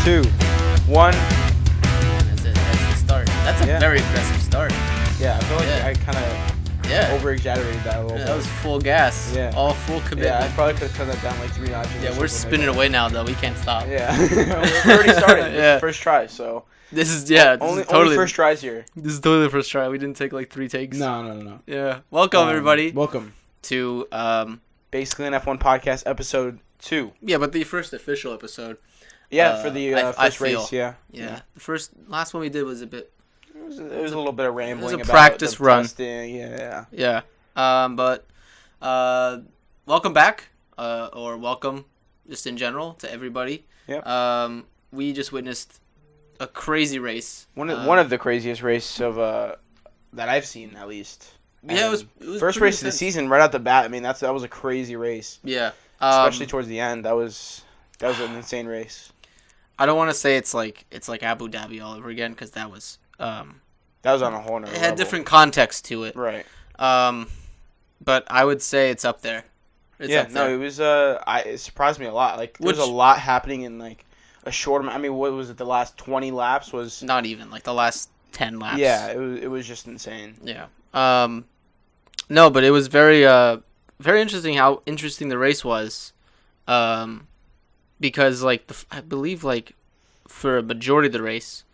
2, 1. That's it. That's the start. That's a very aggressive start. Yeah, I feel like I kind of over-exaggerated that a little bit. That was full gas. Yeah. All full commitment. Yeah, I probably could have turned that down like 3 notches. Yeah, we're spinning away now, though. We can't stop. Yeah. We already started. This is first try, so. This is, only first tries here. This is totally the first try. We didn't take like 3 takes. No. Yeah. Welcome, everybody. Welcome. To, Basically an F1 podcast, episode 2. Yeah, but the first official episode. Yeah, for the first race, yeah. The last one we did was a bit... It was a little bit of rambling about practice the run. Testing. Yeah. But welcome back, or welcome just in general to everybody. Yep. We just witnessed a crazy race. One of the craziest races of that I've seen, at least. Yeah, it was first race of the season right out the bat. I mean, that was a crazy race. Yeah. Especially towards the end, that was an insane race. I don't want to say it's like Abu Dhabi all over again, because that was on a whole nother It had level. different context to it. Right. But I would say it's up there. It was it surprised me a lot. Like there was a lot happening in like a short amount. I mean, what was it? The last 20 laps was not even like the last 10 laps. Yeah, it was just insane. Yeah. No, but it was very very interesting how interesting the race was. Because like I believe like for a majority of the race,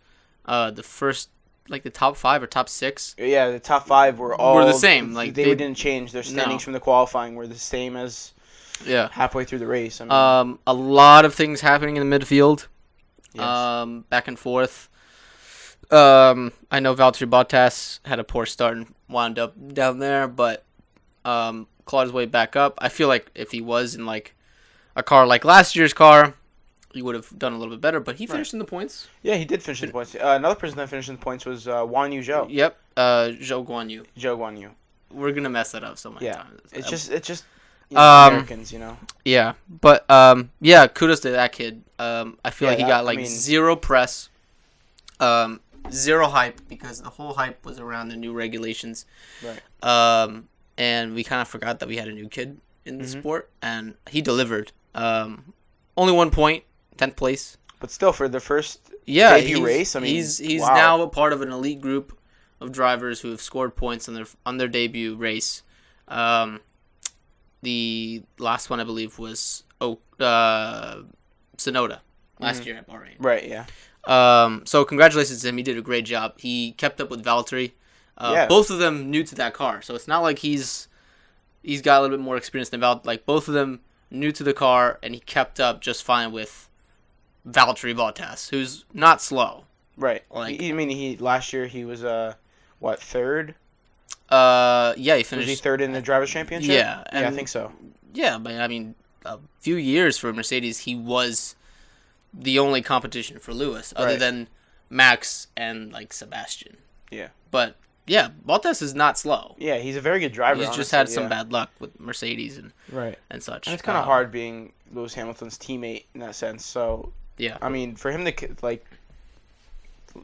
the first like the top 5 or top 6. Yeah, the top 5 were the same. Like they didn't change. Their standings from the qualifying were the same as halfway through the race. I mean, a lot of things happening in the midfield. Yes. Back and forth. I know Valtteri Bottas had a poor start and wound up down there, but clawed his way back up. I feel like if he was in like a car like last year's car, he would have done a little bit better, but he finished in the points. Yeah, he did finish in the points. Another person that finished in the points was Zhou. Yep, Zhou Guanyu. Zhou Guanyu. We're gonna mess that up so many times. It's just Americans, you know. Yeah, but kudos to that kid. I feel like he got zero press, zero hype, because the whole hype was around the new regulations. Right. And we kind of forgot that we had a new kid in the sport, and he delivered. Only 1 point, 10th place. But still, for the first debut race, I mean, he's now a part of an elite group of drivers who have scored points on their debut race. The last one, I believe, was Tsunoda last year at Bahrain. Right, yeah. So congratulations to him. He did a great job. He kept up with Valtteri. Both of them new to that car, so it's not like he's got a little bit more experience than Valtteri. Like both of them new to the car, and he kept up just fine with Valtteri Bottas, who's not slow. Right. Like he last year he was third? Yeah, he finished. Was he third in the Drivers' Championship? Yeah, I think so. Yeah, but I mean, a few years for Mercedes, he was the only competition for Lewis, other than Max and like Sebastian. Yeah. But yeah, Bottas is not slow. Yeah, he's a very good driver. He's just had some bad luck with Mercedes and such. And it's kind of hard being Lewis Hamilton's teammate in that sense. So yeah, I mean, for him to like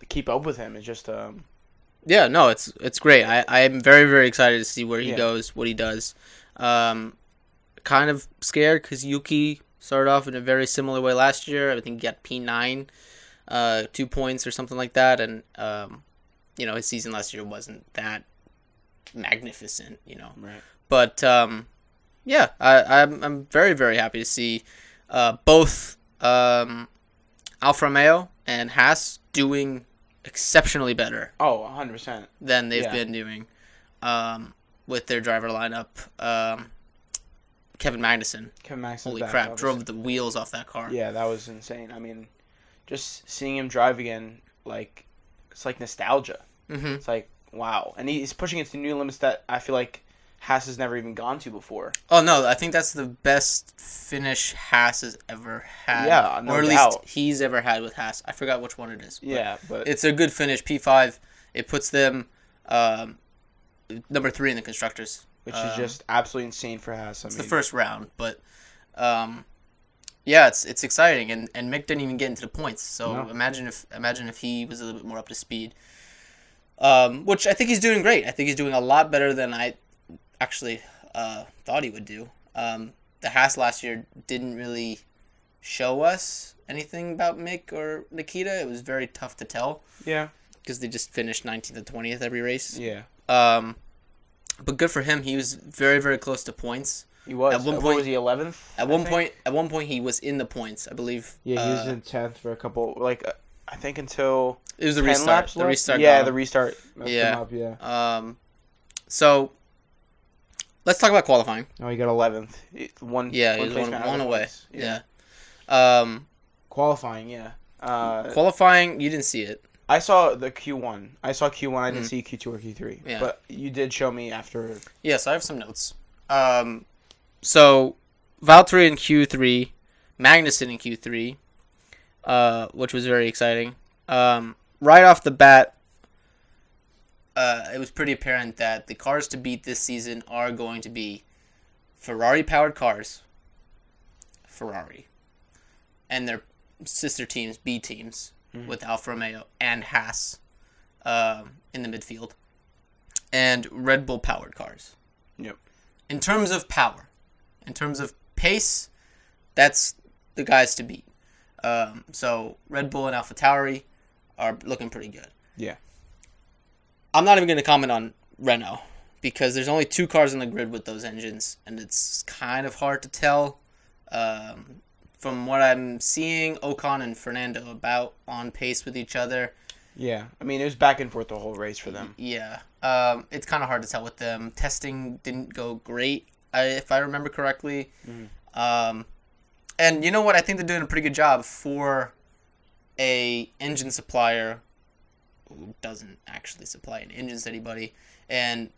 keep up with him is just yeah, no, it's great. I am very, very excited to see where he goes, what he does. Kind of scared because Yuki started off in a very similar way last year. I think he got P9, 2 points or something like that, and his season last year wasn't that magnificent, Right. But I'm very, very happy to see both Alfa Romeo and Haas doing exceptionally better. Oh, 100%. Than they've been doing with their driver lineup. Kevin Magnussen. Holy crap, drove the wheels off that car. Yeah, that was insane. I mean, just seeing him drive again, like, it's like nostalgia. Mm-hmm. It's like, wow. And he's pushing it to new limits that I feel like Haas has never even gone to before. Oh, no, I think that's the best finish Haas has ever had. Yeah, no Or at doubt. least he's ever had with Haas. I forgot which one it is. But it's a good finish, P5. It puts them number 3 in the Constructors. Which is just absolutely insane for Haas. It's the first round, but it's exciting, and Mick didn't even get into the points. So imagine if he was a little bit more up to speed. Which I think he's doing great. I think he's doing a lot better than I actually thought he would do. The Haas last year didn't really show us anything about Mick or Nikita. It was very tough to tell. Yeah. Because they just finished 19th and 20th every race. Yeah. But good for him. He was very, very close to points. He was. At one point, was he 11th? At one point, he was in the points, I believe. Yeah, he was in 10th for a couple, I think until it was the restart. The restart. Yeah, the restart. Yeah. So let's talk about qualifying. Oh, he got 11th. He was one away. Yeah. Qualifying, yeah. Qualifying, you didn't see it. I saw the Q1. I didn't see Q2 or Q3. Yeah. But you did show me after. Yes, I have some notes. So Valtteri in Q3, Magnussen in Q3, which was very exciting. Right off the bat, it was pretty apparent that the cars to beat this season are going to be Ferrari-powered cars, Ferrari, and their sister teams, B teams, with Alfa Romeo and Haas in the midfield, and Red Bull-powered cars. Yep. In terms of power, in terms of pace, that's the guys to beat. So Red Bull and AlphaTauri are looking pretty good. Yeah. I'm not even going to comment on Renault because there's only 2 cars on the grid with those engines, and it's kind of hard to tell. From what I'm seeing, Ocon and Fernando about on pace with each other. Yeah, I mean, it was back and forth the whole race for them. Yeah, it's kind of hard to tell with them. Testing didn't go great, if I remember correctly. And you know what? I think they're doing a pretty good job for a engine supplier who doesn't actually supply an engines to anybody. And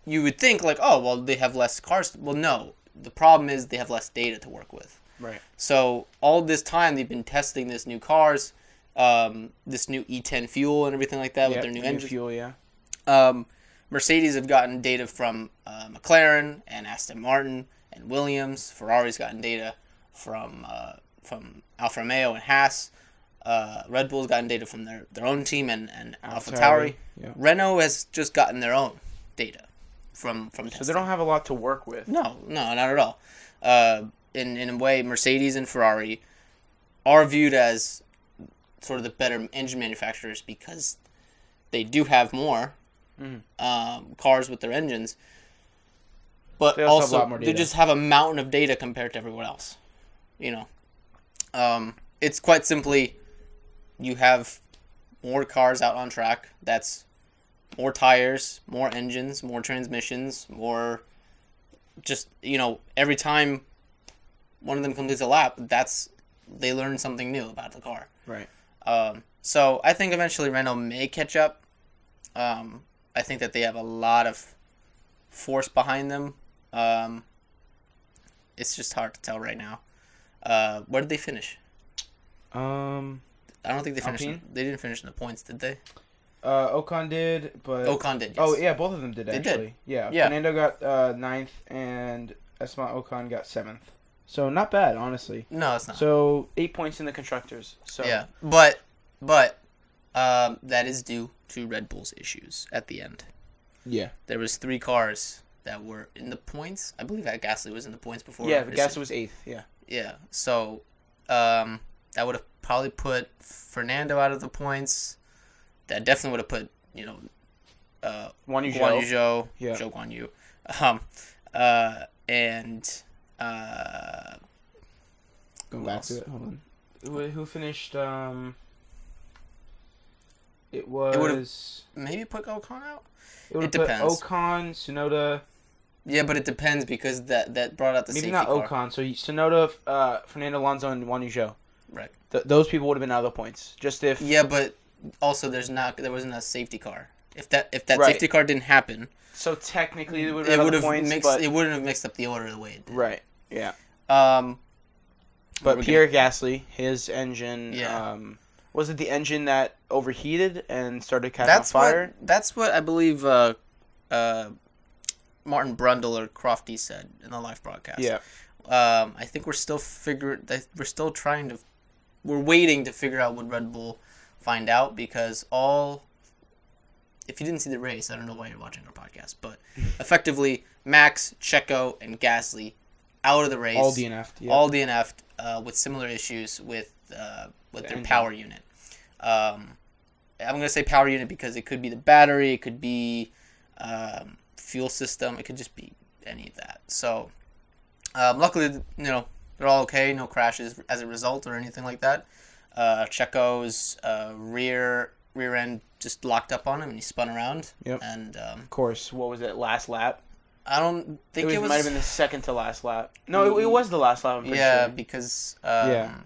you would think, they have less cars. Well, no. The problem is they have less data to work with. Right. So all this time they've been testing this new cars, this new E10 fuel and everything like that with their new engine. Fuel, yeah. Mercedes have gotten data from McLaren and Aston Martin and Williams. Ferrari's gotten data from Alfa Romeo and Haas. Red Bull's gotten data from their own team and AlphaTauri. Yeah. Renault has just gotten their own data from testing. So they don't have a lot to work with. No, not at all. In a way, Mercedes and Ferrari are viewed as sort of the better engine manufacturers because they do have more cars with their engines, but they also have a lot more data. They just have a mountain of data compared to everyone else. It's quite simply you have more cars out on track. That's more tires, more engines, more transmissions, more just, every time one of them completes a lap, they learn something new about the car. Right. So I think eventually Renault may catch up. I think that they have a lot of force behind them. It's just hard to tell right now. Where did they finish? I don't think they finished. They didn't finish in the points, did they? Ocon did, but Ocon did. Yes. Oh yeah, both of them did actually. They did. Yeah. Fernando got 9th and Esteban Ocon got 7th. So not bad, honestly. No, it's not. So 8 points in the constructors. So yeah, but that is due to Red Bull's issues at the end. Yeah. There was 3 cars that were in the points. I believe that Gasly was in the points before. Yeah, Gasly was 8th. Yeah. Yeah. So that would have probably put Fernando out of the points. That definitely would have put Guan Yu Zhou, yeah. Zhou Guan Yu, and Go back to it. Hold on. Who finished? It was maybe put Ocon out. It depends. Ocon, Tsunoda. Yeah, but it depends because that brought out the maybe safety not car. Ocon. So Tsunoda, Fernando Alonso, and Guan Yu Zhou. Right. Those people would have been out of the points. Just if. Yeah, but also there wasn't a safety car. If that right. safety car didn't happen. So technically, it would have points, it wouldn't have mixed up the order the way it did. Right. Yeah. But Pierre Gasly, his engine. Yeah. Was it the engine that overheated and started catching on fire? That's what I believe. Martin Brundle or Crofty said in the live broadcast. Yeah. I think we're still we're waiting to figure out what Red Bull find out because if you didn't see the race, I don't know why you're watching our podcast, but effectively Max, Checo, and Gasly out of the race. All DNF'd. Yep. All DNF'd with similar issues with their engine. power unit. I'm going to say power unit because it could be the battery, it could be fuel system, it could just be any of that. So, luckily, they're all okay, no crashes as a result or anything like that. Checo's rear end just locked up on him and he spun around. Yep. And of course, what was it? Last lap. I don't think it was. Might have been the second to last lap. No, it was the last lap. I'm pretty sure. Because yeah.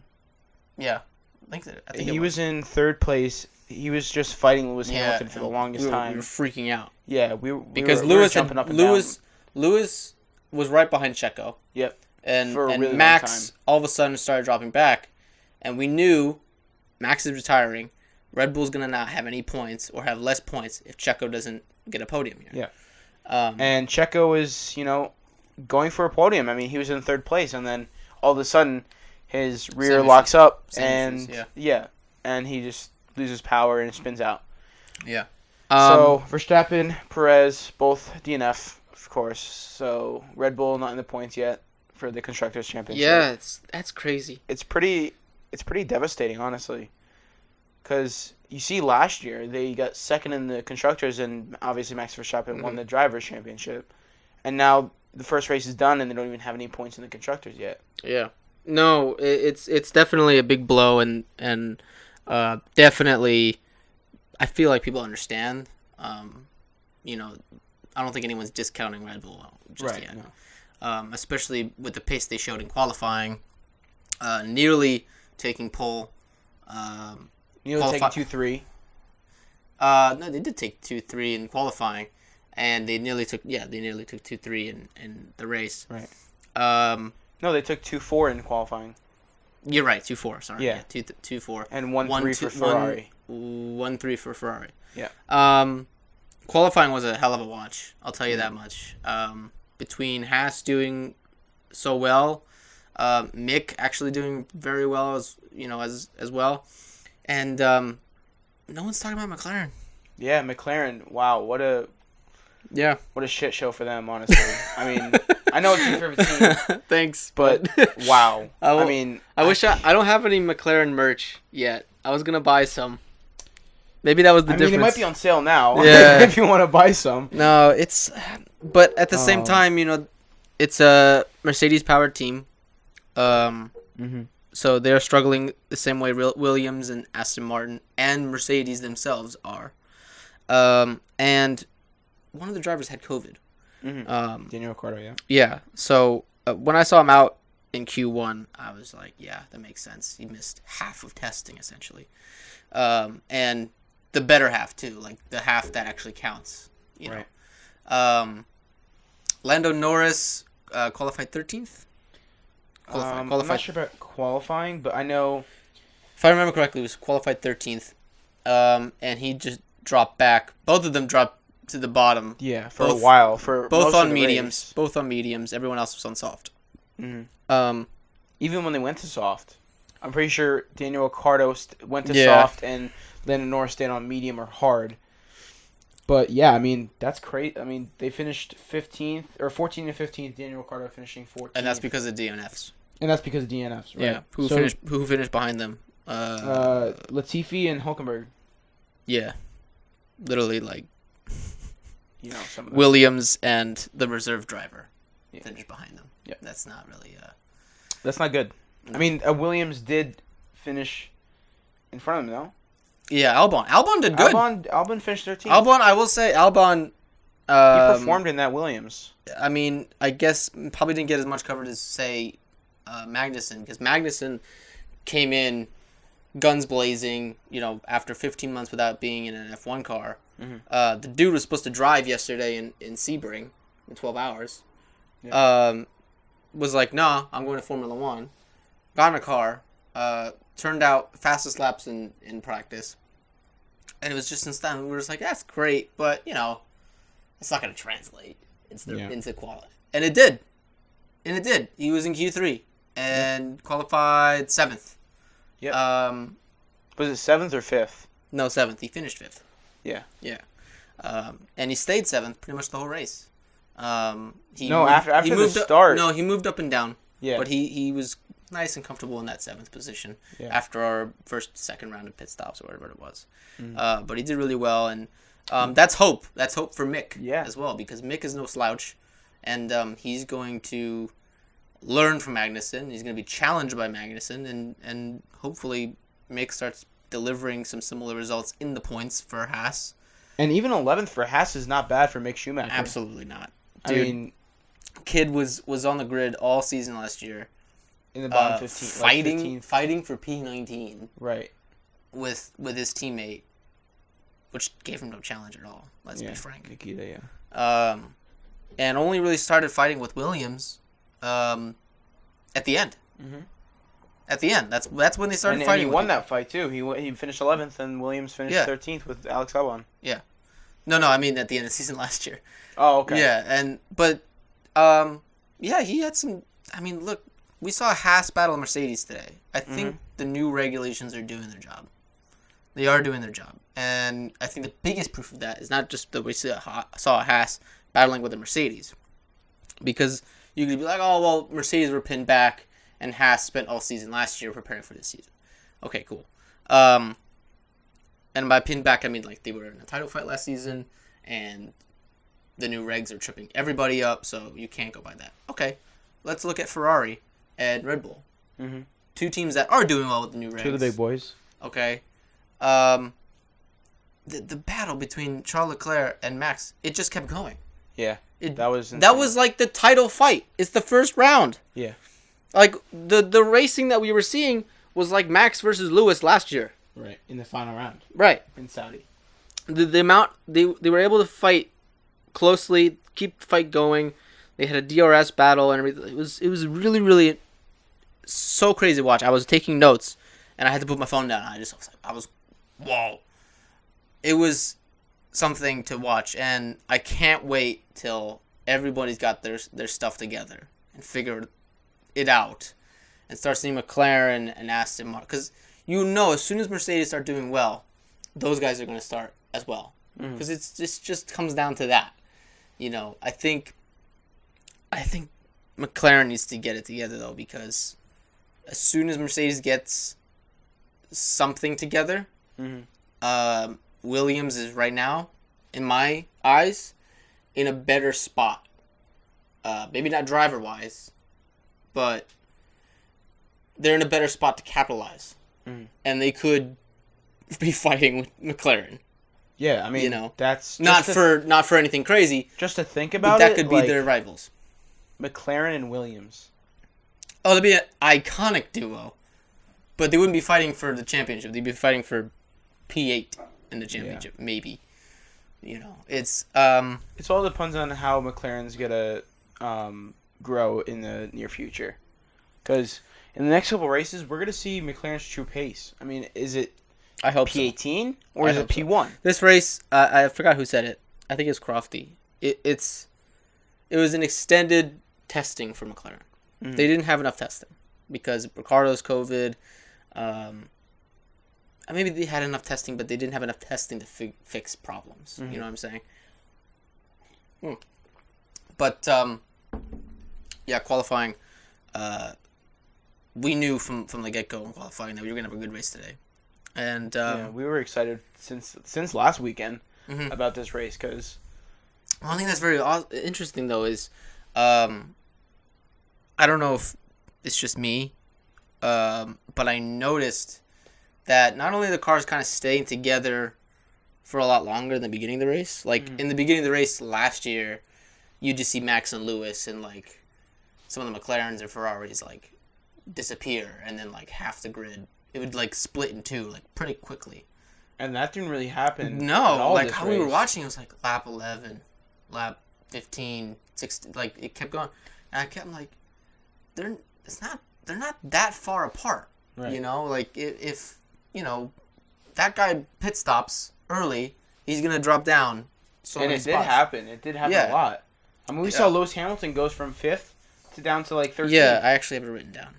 I think he was in third place. He was just fighting Lewis Hamilton for the longest time. We were freaking out. Yeah, because Lewis was right behind Checo. Yep. And really Max all of a sudden started dropping back, and we knew Max is retiring. Red Bull's gonna not have any points or have less points if Checo doesn't get a podium here. Yeah. And Checo is, going for a podium. I mean, he was in third place, and then all of a sudden, his rear locks up, and and he just loses power and spins out. Yeah. So Verstappen, Perez, both DNF, of course. So Red Bull not in the points yet for the constructors' championship. Yeah, that's crazy. It's pretty devastating, honestly, because you see last year they got second in the constructors, and obviously Max Verstappen won the drivers' championship, and now the first race is done and they don't even have any points in the constructors yet. Yeah. No, it's definitely a big blow, and definitely, I feel like people understand. I don't think anyone's discounting Red Bull just yet. No. Especially with the pace they showed in qualifying, nearly taking pole. Nearly taking 2-3. No, they did take 2-3 in qualifying, and they nearly took 2-3 in the race. Right. No, they took 2-4 in qualifying. You're right, 2-4. Sorry. Yeah, 2-4. And 1-3 for Ferrari. 1-3 for Ferrari. Yeah. Qualifying was a hell of a watch. I'll tell you that much. Between Haas doing so well, Mick actually doing very well as well, and no one's talking about McLaren. Yeah, McLaren. Wow, what a shit show for them, honestly. I mean, I know it's your favorite team. Thanks, but wow. I don't have any McLaren merch yet. I was gonna buy some. Maybe that was the difference. It might be on sale now. Yeah. If you want to buy some. No, but at the same time, it's a Mercedes powered team. So they're struggling the same way Williams and Aston Martin and Mercedes themselves are. And one of the drivers had COVID. Daniel Ricciardo, yeah. Yeah. So when I saw him out in Q1, I was like, yeah, that makes sense. He missed half of testing, essentially. And the better half, too. Like, the half that actually counts. You know. Lando Norris qualified 13th? I'm not sure about qualifying, but I know... If I remember correctly, it was qualified 13th. And he just dropped back. Both of them dropped to the bottom. Yeah, for a while. Both on mediums. Race. Both on mediums. Everyone else was on soft. Mm-hmm. Even when they went to soft, I'm pretty sure Daniel Ricciardo went to soft and Lando Norris stayed on medium or hard. But yeah, I mean, that's great. I mean, they finished 15th or 14th and 15th. Daniel Ricciardo finishing 14th. And that's because of DNFs. Right? Yeah. Who finished behind them? Latifi and Hülkenberg. Yeah. Literally, like, some of them. Williams and the reserve driver finished behind them. Yeah. That's not really... That's not good. No. I mean, Williams did finish in front of them, no? Yeah, Albon did good. Albon finished 13th. Albon, I will say, Albon... he performed in that Williams. I mean, I guess probably didn't get as much coverage as, say, Magnussen, because Magnussen came in guns blazing, after 15 months without being in an F1 car. Mm-hmm. The dude was supposed to drive yesterday in Sebring in 12 hours. Yeah. Was like, nah, I'm going to Formula 1. Got in a car. Turned out fastest laps in practice. And it was just since then, we were just like, that's great, but, it's not going to translate into quality. And it did. He was in Q3 and qualified 7th. Yep. Was it 7th or 5th? No, 7th. He finished 5th. Yeah. Yeah. And he stayed 7th pretty much the whole race. After the start. No, he moved up and down. Yeah. But he was nice and comfortable in that 7th position after our second round of pit stops or whatever it was. Mm-hmm. But he did really well, and that's hope. That's hope for Mick as well, because Mick is no slouch, and he's going to learn from Magnussen. He's going to be challenged by Magnussen, and hopefully Mick starts delivering some similar results in the points for Haas. And even 11th for Haas is not bad for Mick Schumacher. Absolutely not. Dude, I mean, kid was on the grid all season last year. In the bottom 15. Fighting for P19. Right. With his teammate, which gave him no challenge at all. Let's be frank. Nikita, and only really started fighting with Williams at the end. Mm-hmm. At the end. That's when they started fighting. And he won that fight, too. He finished 11th, and Williams finished 13th with Alex Albon. Yeah. No, I mean at the end of the season last year. Oh, okay. Yeah, but he had some... I mean, look, we saw Haas battle Mercedes today. I think the new regulations are doing their job. They are doing their job. And I think the biggest proof of that is not just that we saw Haas battling with a Mercedes. Because you could be like, oh, well, Mercedes were pinned back, and Haas spent all season last year preparing for this season. Okay, cool. And by pinned back, I mean like they were in a title fight last season, and the new regs are tripping everybody up, so you can't go by that. Okay, let's look at Ferrari and Red Bull. Mm-hmm. Two teams that are doing well with the new regs. Two of the big boys. Okay. The battle between Charles Leclerc and Max, it just kept going. Yeah, that was like the title fight. It's the first round. Yeah. Like, the racing that we were seeing was like Max versus Lewis last year. Right, in the final round. Right. In Saudi. The amount, they were able to fight closely, keep the fight going. They had a DRS battle and everything. It was really, really so crazy to watch. I was taking notes, and I had to put my phone down. Whoa. It was something to watch, and I can't wait till everybody's got their stuff together and figured it out and start seeing McLaren and Aston Martin, because as soon as Mercedes start doing well, those guys are going to start as well, because it's just comes down to that. I think McLaren needs to get it together though, because as soon as Mercedes gets something together, Williams is right now, in my eyes, in a better spot. Maybe not driver wise, but they're in a better spot to capitalize. And they could be fighting with McLaren. Yeah, I mean, that's not for anything crazy. Just to think about that could be their rivals. McLaren and Williams. Oh, that'd be an iconic duo. But they wouldn't be fighting for the championship. They'd be fighting for P8 in the championship, maybe. It's all depends on how McLaren's gonna grow in the near future. Because in the next couple races, we're going to see McLaren's true pace. I mean, is it I hope P18 or is it P1? This race, I forgot who said it. I think it's Crofty. It was an extended testing for McLaren. They didn't have enough testing because Ricciardo's COVID. Maybe they had enough testing, but they didn't have enough testing to fix problems. You know what I'm saying? But qualifying. We knew from the get-go in qualifying that we were going to have a good race today. And we were excited since last weekend about this race because... One thing that's very interesting, though, is I don't know if it's just me, but I noticed that not only the cars kind of staying together for a lot longer than the beginning of the race. Like, in the beginning of the race last year, you just see Max and Lewis and, like, some of the McLarens and Ferraris, like, disappear, and then like half the grid it would like split in two like pretty quickly, and that didn't really happen. No, like how we were watching, it was like lap 11, lap 15, 16, like it kept going, and I kept like they're not that far apart, right? Like if that guy pit stops early, he's gonna drop down. And it did happen. It did happen a lot. I mean, we saw Lewis Hamilton goes from 5th to down to like 13th. Yeah, I actually have it written down.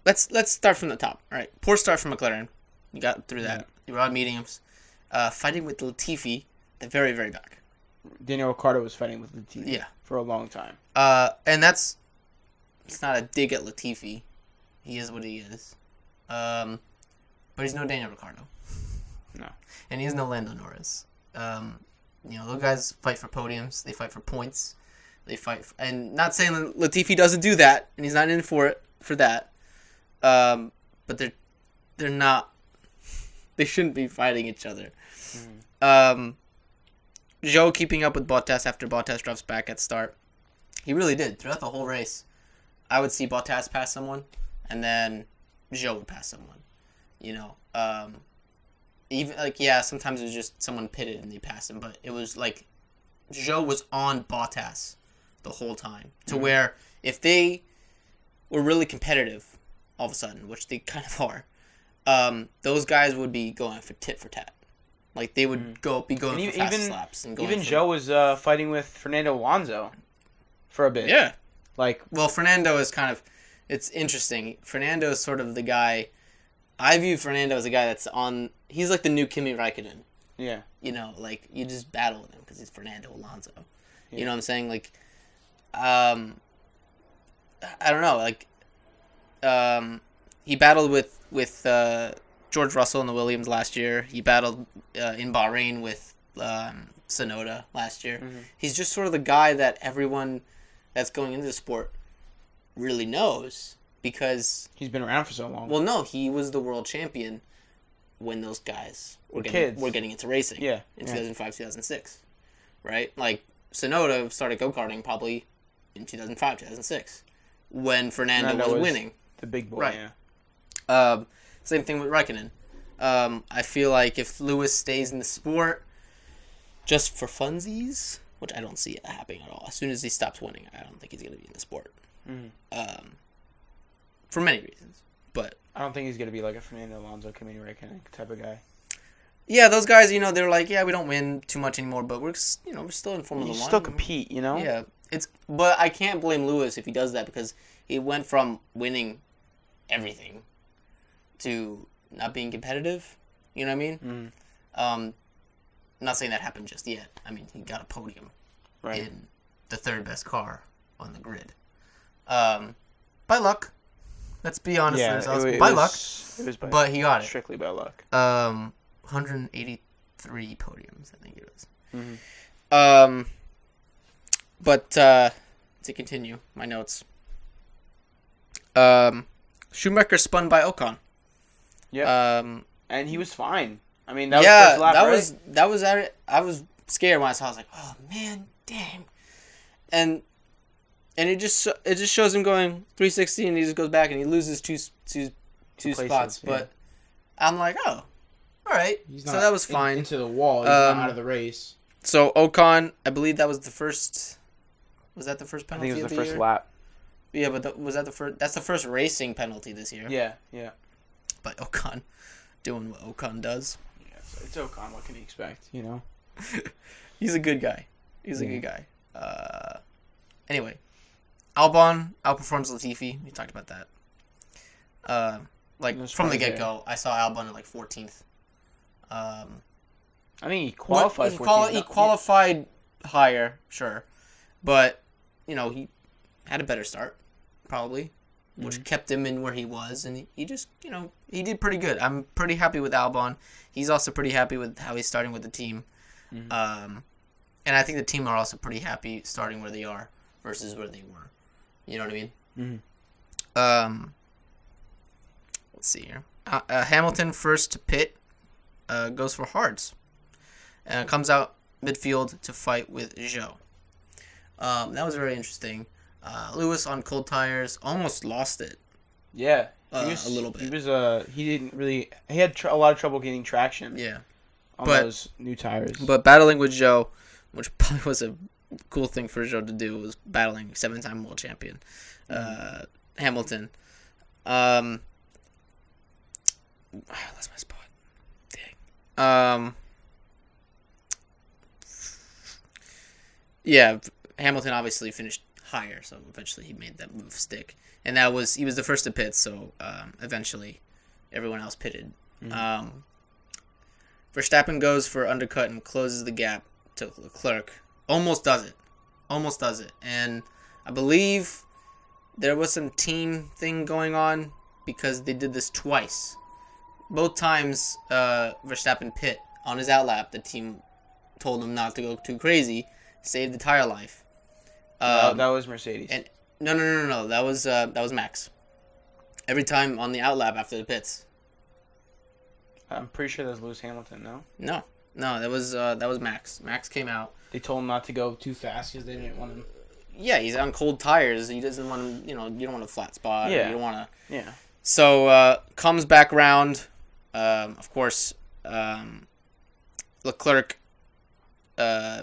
Let's start from the top. All right, poor start from McLaren. You got through that. You were on mediums. fighting with Latifi, the very, very back. Daniel Ricciardo was fighting with Latifi. Yeah. For a long time. And it's not a dig at Latifi. He is what he is. But he's no Daniel Ricciardo. No. And he's no Lando Norris. Those guys fight for podiums. They fight for points. They fight and not saying that Latifi doesn't do that, and he's not in for that. But they're not. They shouldn't be fighting each other. Zhou keeping up with Bottas after Bottas drops back at start. He really did throughout the whole race. I would see Bottas pass someone, and then Zhou would pass someone. Even sometimes it was just someone pitted and they passed him, but it was like Zhou was on Bottas the whole time, to where if they were really competitive all of a sudden, which they kind of are, those guys would be going for tit for tat. Like they would be going for fast slaps. And even Zhou was fighting with Fernando Alonso for a bit. Yeah. Well, Fernando is kind of, it's interesting. Fernando is sort of the guy, I view Fernando as a guy he's like the new Kimi Räikkönen. Yeah. You just battle with him because he's Fernando Alonso. Yeah. You know what I'm saying? I don't know. He battled with George Russell in the Williams last year. He battled in Bahrain with Tsunoda last year. Mm-hmm. He's just sort of the guy that everyone that's going into the sport really knows because he's been around for so long. Well, no, he was the world champion when those guys were getting into racing. Yeah, in 2005, 2006, right? Tsunoda started go-karting probably in 2005, 2006 when Fernando was winning. The big boy, right? Yeah. Same thing with Räikkönen. I feel like if Lewis stays in the sport just for funsies, which I don't see it happening at all. As soon as he stops winning, I don't think he's going to be in the sport. Mm-hmm. For many reasons, but I don't think he's going to be like a Fernando Alonso, Kimi Räikkönen type of guy. Yeah, those guys, they're like, yeah, we don't win too much anymore, but we're still in Formula 1. You still compete, Yeah, but I can't blame Lewis if he does that because he went from winning everything to not being competitive. You know what I mean? I'm not saying that happened just yet. I mean, he got a podium in the third best car on the grid. By luck. Let's be honest. Yeah, by luck. It was but he got it. Strictly by luck. 183 podiums, I think it was. Mm-hmm. But to continue, my notes. Schumacher spun by Ocon. Yeah. And he was fine. I mean, that was the first lap, right? I was scared when I saw it. I was like, oh man, damn. And it just shows him going 360 and he just goes back and he loses two spots. But I'm like, oh, all right. So that was fine. Into the wall. He's not out of the race. So Ocon, I believe that was the first. Was that the first penalty? I think it was the first lap. Yeah, but was that the first? That's the first racing penalty this year. Yeah, yeah. But Ocon, doing what Ocon does. Yeah, it's Ocon. What can you expect? He's a good guy. He's a good guy. Anyway, Albon outperforms Latifi. We talked about that. From the get-go, I saw Albon at 14th. I think he qualified. He qualified higher, sure, but he had a better start, probably, which kept him in where he was, and he just he did pretty good. I'm pretty happy with Albon. He's also pretty happy with how he's starting with the team, and I think the team are also pretty happy starting where they are versus where they were. You know what I mean? Let's see here. Hamilton first to pit, goes for hards, and comes out midfield to fight with Zhou. That was very interesting. Lewis on cold tires almost lost it. Yeah, a little bit. He didn't really. He had a lot of trouble getting traction. Yeah, on those new tires. But battling with Zhou, which probably was a cool thing for Zhou to do, was battling 7-time world champion Hamilton. I lost my spot. Dang. Yeah, Hamilton obviously finished higher, so eventually he made that move stick. And he was the first to pit, so eventually everyone else pitted. Verstappen goes for undercut and closes the gap to Leclerc. Almost does it. And I believe there was some team thing going on because they did this twice. Both times Verstappen pit on his outlap. The team told him not to go too crazy, saved the tire life. That was Mercedes. And no. That was Max. Every time on the outlap after the pits. I'm pretty sure that was Lewis Hamilton. No. No. That was Max. Max came out. They told him not to go too fast because they didn't want him. Yeah, he's on cold tires. He doesn't want him. You don't want a flat spot. Yeah. You don't want to. Yeah. So comes back around. Of course, Leclerc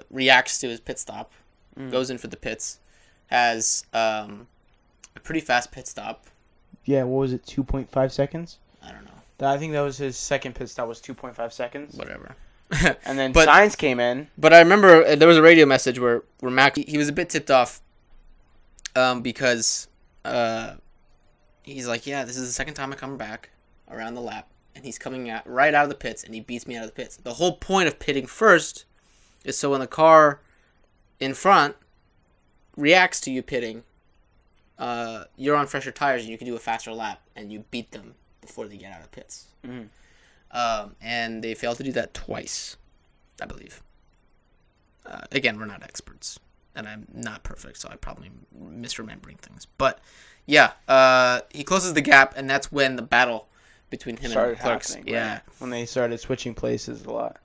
reacts to his pit stop, goes in for the pits, has a pretty fast pit stop. Yeah, what was it, 2.5 seconds? I don't know. I think that was his second pit stop, was 2.5 seconds. Whatever. And then Sainz came in. But I remember there was a radio message where Max, he was a bit tipped off because he's like, yeah, this is the second time I come back around the lap. And he's coming right out of the pits, and he beats me out of the pits. The whole point of pitting first is so when the car in front reacts to you pitting, you're on fresher tires, and you can do a faster lap, and you beat them before they get out of the pits. Mm-hmm. And they failed to do that twice, I believe. Again, we're not experts, and I'm not perfect, so I'm probably misremembering things. But, yeah, he closes the gap, and that's when the battle between him and Leclerc. Yeah. Right? When they started switching places a lot.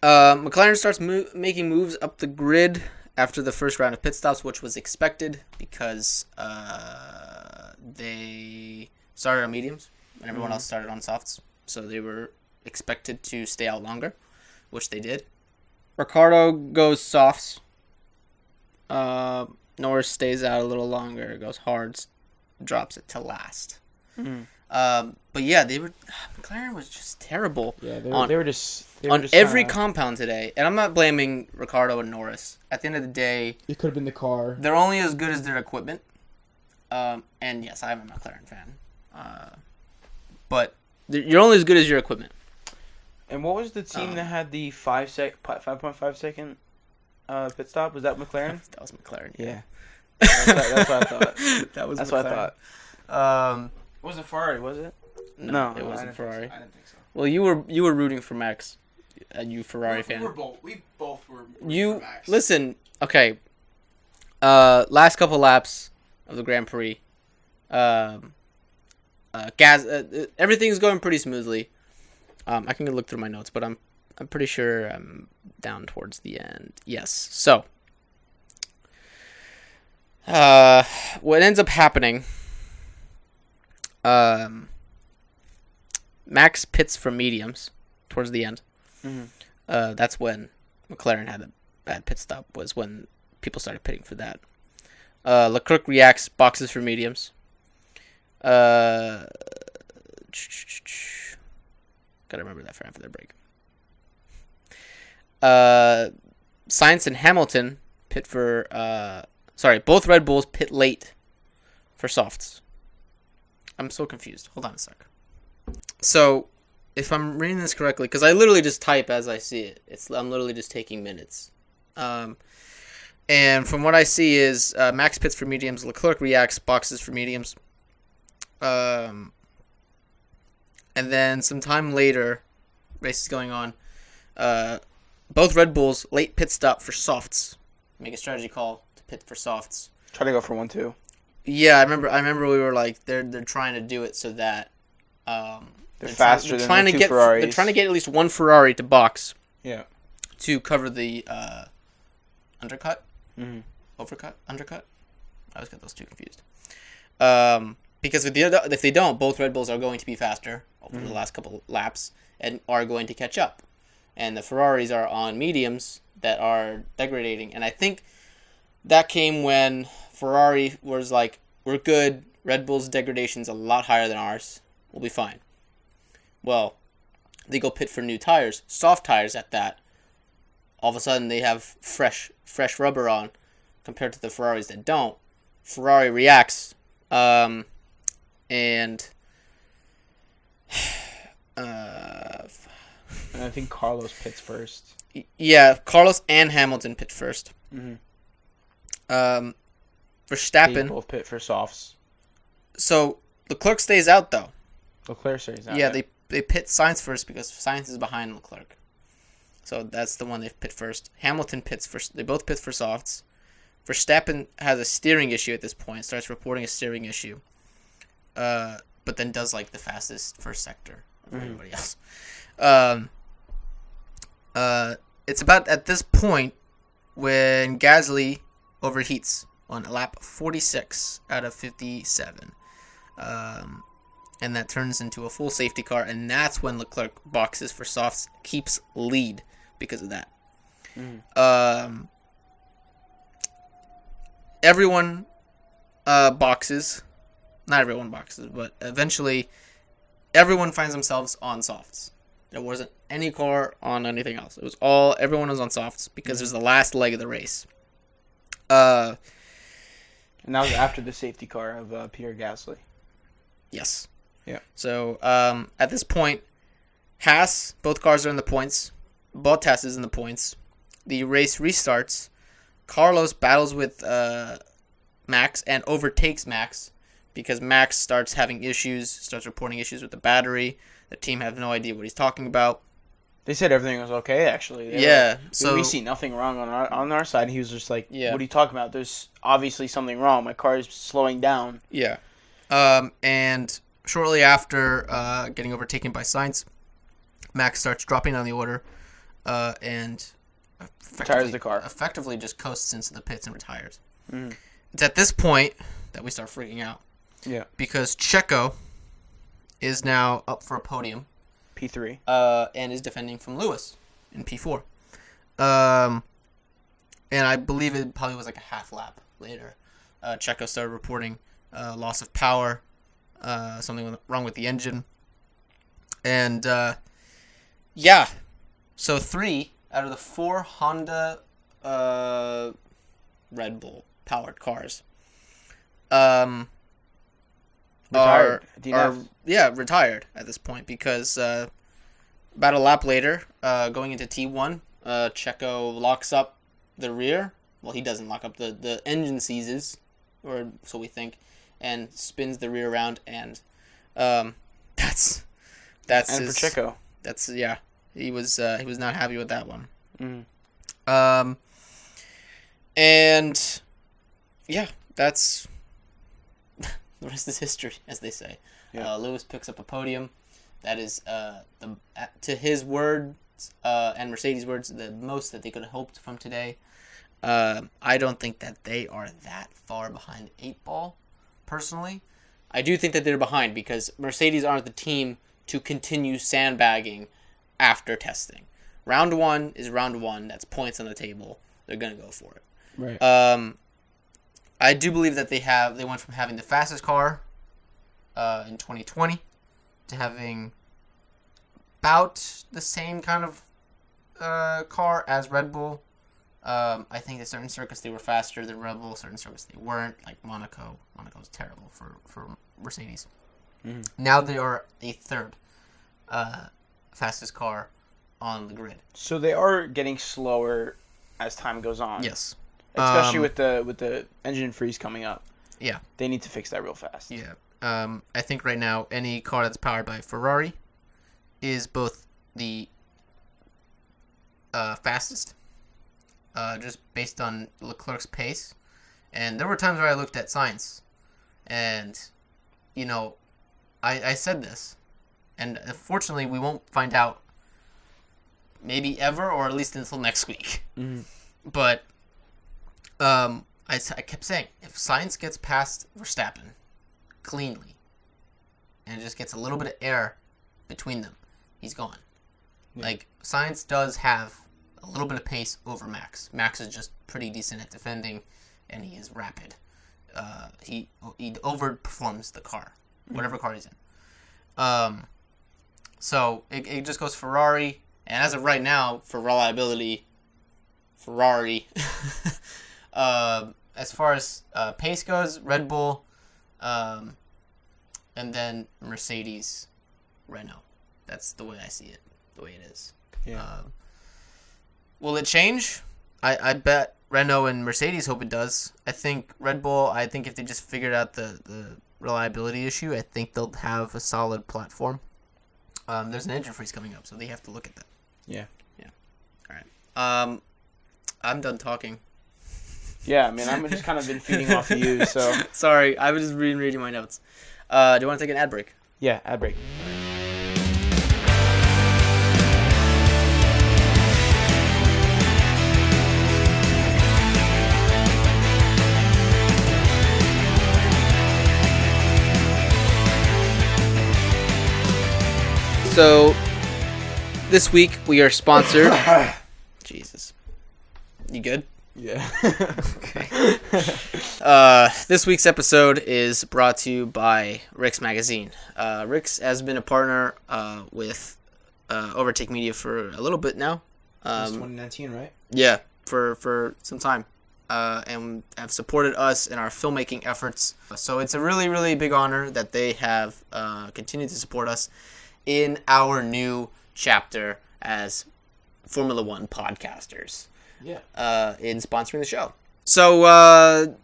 McLaren starts making moves up the grid after the first round of pit stops, which was expected because they started on mediums and everyone else started on softs. So they were expected to stay out longer, which they did. Ricciardo goes softs. Norris stays out a little longer, goes hards, drops it to last. Mm-hmm. But yeah, McLaren was just terrible. Yeah, they were just every compound today. And I'm not blaming Ricciardo and Norris. At the end of the day, it could have been the car. They're only as good as their equipment. And yes, I'm a McLaren fan. But you're only as good as your equipment. And what was the team that had the 5.5 second pit stop? Was that McLaren? That was McLaren. Yeah. That's what I thought. That's what I thought. It wasn't Ferrari, was it? No, it wasn't Ferrari. I didn't think so. Well, you were rooting for Max, you Ferrari fan. We both were rooting for Max. Listen, okay. Last couple laps of the Grand Prix, everything's going pretty smoothly. I can look through my notes, but I'm pretty sure I'm down towards the end. Yes. So, what ends up happening? Max pits for mediums towards the end. Mm-hmm. That's when McLaren had a bad pit stop, was when people started pitting for that. Leclerc reacts, boxes for mediums. Gotta remember that for after the break. Sainz and Hamilton pit for... both Red Bulls pit late for softs. I'm so confused. Hold on a sec. So, if I'm reading this correctly, because I literally just type as I see it. I'm literally just taking minutes. And from what I see is Max pits for mediums, Leclerc reacts, boxes for mediums. And then some time later, race is going on. Both Red Bulls late pit stop for softs. Make a strategy call to pit for softs. Try to go for 1-2. Yeah, I remember we were like they're trying to do it so that they're faster than the two Ferraris. They're trying to get at least one Ferrari to box. Yeah. To cover the undercut. Mm-hmm. Undercut. I always get those two confused. Because if they don't, both Red Bulls are going to be faster over the last couple laps and are going to catch up. And the Ferraris are on mediums that are degrading. And I think that came when Ferrari was like, we're good. Red Bull's degradation's a lot higher than ours. We'll be fine. Well, they go pit for new tires, soft tires at that. All of a sudden, they have fresh rubber on compared to the Ferraris that don't. Ferrari reacts, and And I think Carlos pits first. Yeah, Carlos and Hamilton pit first. Mm-hmm. Verstappen. They both pit for softs. So Leclerc stays out though. Leclerc stays out. Yeah, they pit Sainz first because Sainz is behind Leclerc. So that's the one they pit first. Hamilton pits first. They both pit for softs. Verstappen has a steering issue at this point. Starts reporting a steering issue. But then does like the fastest first sector of everybody else. It's about at this point when Gasly overheats on lap 46 out of 57. And that turns into a full safety car, and that's when Leclerc boxes for softs, keeps lead because of that. Everyone boxes. Not everyone boxes, but eventually everyone finds themselves on softs. There wasn't any car on anything else. It was everyone was on softs because it was the last leg of the race. And that was after the safety car of Pierre Gasly. Yes. Yeah. So at this point, Haas, both cars are in the points. Bottas is in the points. The race restarts. Carlos battles with Max and overtakes Max because Max starts having issues, starts reporting issues with the battery. The team have no idea what he's talking about. They said everything was okay, actually. So we see nothing wrong on our side. He was just like, "What are you talking about? There's obviously something wrong. My car is slowing down." Yeah. And shortly after getting overtaken by Sainz, Max starts dropping down the order and retires the car. Effectively just coasts into the pits and retires. Mm-hmm. It's at this point that we start freaking out. Yeah. Because Checo is now up for a podium. P3. And is defending from Lewis in P4. And I believe it probably was like a half lap later. Checo started reporting loss of power, something wrong with the engine. And, so 3 out of the 4 Honda Red Bull powered cars retired. Retired at this point because about a lap later, going into T1, Checo locks up the rear. Well, he doesn't lock up. The engine seizes, or so we think, and spins the rear around, and that's and his, for Checo. That's he was not happy with that one. Mm. And that's the rest is history, as they say. Yeah. Lewis picks up a podium. That is to his words and Mercedes' words, the most that they could have hoped from today. I don't think that they are that far behind 8 Ball, personally. I do think that they're behind because Mercedes aren't the team to continue sandbagging after testing. Round 1 is round 1. That's points on the table. They're going to go for it. Right. I do believe that they went from having the fastest car in 2020 to having about the same kind of car as Red Bull. I think at certain circuits they were faster than Red Bull. Certain circuits they weren't. Like Monaco. Monaco was terrible for Mercedes. Mm-hmm. Now they are a third fastest car on the grid. So they are getting slower as time goes on. Yes. Especially with the engine freeze coming up. Yeah. They need to fix that real fast. Yeah. I think right now any car that's powered by Ferrari is both the fastest, just based on Leclerc's pace. And there were times where I looked at Sainz, and, I said this, and unfortunately we won't find out maybe ever, or at least until next week. Mm-hmm. But I kept saying, if Sainz gets past Verstappen cleanly and just gets a little bit of air between them, he's gone. Yeah. Like, Sainz does have a little bit of pace over Max. Max is just pretty decent at defending, and he is rapid. He overperforms the car, whatever car he's in. So it just goes Ferrari, and as of right now, for reliability, Ferrari. As far as pace goes, Red Bull, and then Mercedes, Renault. That's the way I see it, the way it is. Yeah. Will it change? I bet Renault and Mercedes hope it does. I think Red Bull, if they just figured out the reliability issue, I think they'll have a solid platform. There's an engine freeze coming up, so they have to look at that. Yeah. Yeah. All right. I'm done talking. Yeah, I mean, I've just kind of been feeding off of you, so. Sorry, I was just reading my notes. Do you want to take an ad break? Yeah, ad break. So, this week we are sponsored. Jesus. You good? Yeah. Okay. This week's episode is brought to you by Rick's Magazine. Rick's has been a partner with Overtake Media for a little bit now. Since 2019, right? Yeah, for some time. And have supported us in our filmmaking efforts. So it's a really, really big honor that they have continued to support us in our new chapter as Formula One podcasters. Yeah. In sponsoring the show. So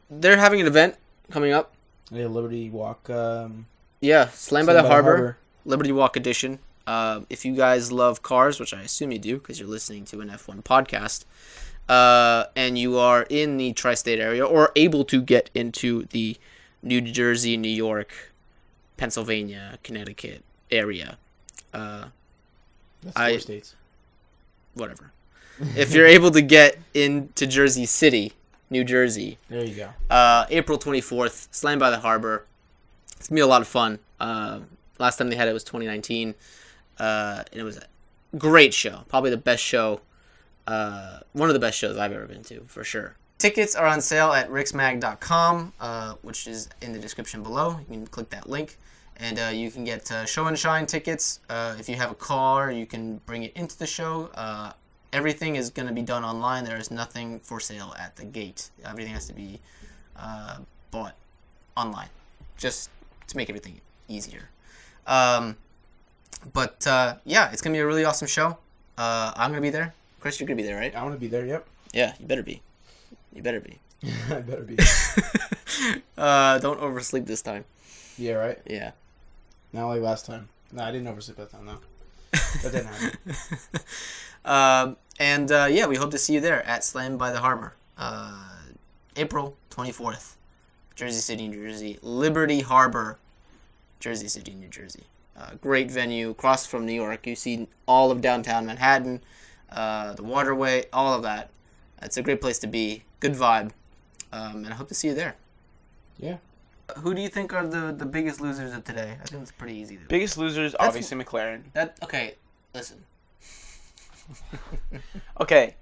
they're having an event coming up. Yeah, Liberty Walk. Yeah, Slam by the Harbor. Liberty Walk edition. If you guys love cars, which I assume you do because you're listening to an F1 podcast, and you are in the tri-state area or able to get into the New Jersey, New York, Pennsylvania, Connecticut area. That's 4 states. Whatever. If you're able to get into Jersey City, New Jersey. There you go. April 24th, Slam by the Harbor. It's going to be a lot of fun. Last time they had it was 2019. And it was a great show. Probably the best show. One of the best shows I've ever been to, for sure. Tickets are on sale at ricksmag.com, which is in the description below. You can click that link. And you can get show and shine tickets. If you have a car, you can bring it into the show. Everything is going to be done online. There is nothing for sale at the gate. Everything has to be bought online, just to make everything easier. Yeah, it's going to be a really awesome show. I'm going to be there. Chris, you're going to be there, right? I want to be there, yep. Yeah, you better be. You better be. I better be. Don't oversleep this time. Yeah, right? Yeah. Not like last time. No, I didn't oversleep that time, though. That didn't happen. Yeah, we hope to see you there at Slam by the Harbor. April 24th. Jersey City, New Jersey. Liberty Harbor, Jersey City, New Jersey. Great venue, across from New York. You see all of downtown Manhattan, the waterway, all of that. It's a great place to be. Good vibe. And I hope to see you there. Yeah. Who do you think are the biggest losers of today? I think it's pretty easy. Biggest losers, obviously McLaren. Okay, listen. Okay,